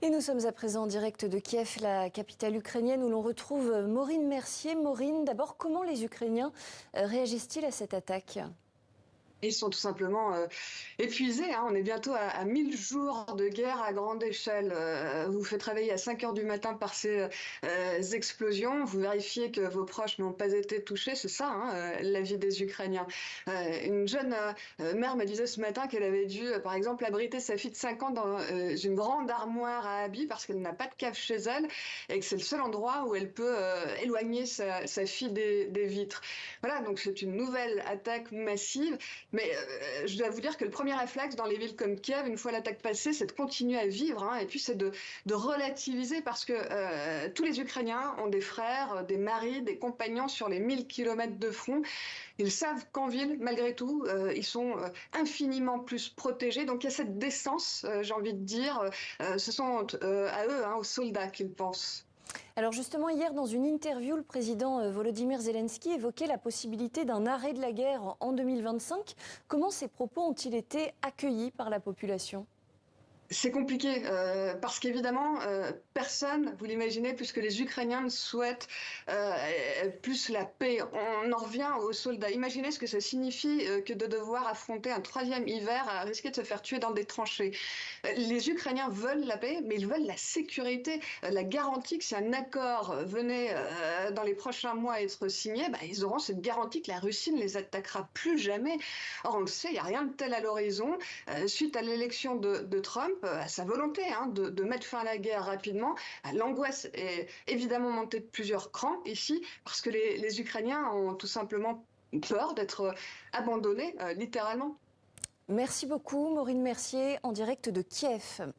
Et nous sommes à présent en direct de Kiev, la capitale ukrainienne, où l'on retrouve Maureen Mercier. Maureen, d'abord, comment les Ukrainiens réagissent-ils à cette attaque ? Ils sont tout simplement épuisés, hein. On est bientôt à 1000 jours de guerre à grande échelle. Vous vous faites réveiller à 5 heures du matin par ces explosions. Vous vérifiez que vos proches n'ont pas été touchés. C'est ça, hein, la vie des Ukrainiens. Une jeune mère me disait ce matin qu'elle avait dû, par exemple, abriter sa fille de 5 ans dans une grande armoire à habits parce qu'elle n'a pas de cave chez elle et que c'est le seul endroit où elle peut éloigner sa fille des vitres. Voilà, donc c'est une nouvelle attaque massive. Mais je dois vous dire que le premier réflexe dans les villes comme Kiev, une fois l'attaque passée, c'est de continuer à vivre, hein, et puis c'est de relativiser parce que tous les Ukrainiens ont des frères, des maris, des compagnons sur les 1000 kilomètres de front. Ils savent qu'en ville, malgré tout, ils sont infiniment plus protégés. Donc il y a cette décence, j'ai envie de dire, ce sont à eux, hein, aux soldats qu'ils pensent. Alors justement, hier, dans une interview, le président Volodymyr Zelensky évoquait la possibilité d'un arrêt de la guerre en 2025. Comment ces propos ont-ils été accueillis par la population ? C'est compliqué parce qu'évidemment, personne, vous l'imaginez, plus que les Ukrainiens ne souhaitent plus la paix. On en revient aux soldats. Imaginez ce que ça signifie que de devoir affronter un troisième hiver à risquer de se faire tuer dans des tranchées. Les Ukrainiens veulent la paix, mais ils veulent la sécurité, la garantie que si un accord venait dans les prochains mois à être signé, bah, ils auront cette garantie que la Russie ne les attaquera plus jamais. Or, on le sait, il n'y a rien de tel à l'horizon. Suite à l'élection de Trump, à sa volonté, hein, de mettre fin à la guerre rapidement, l'angoisse est évidemment montée de plusieurs crans ici, parce que les Ukrainiens ont tout simplement peur d'être abandonnés, littéralement. Merci beaucoup, Maureen Mercier, en direct de Kiev.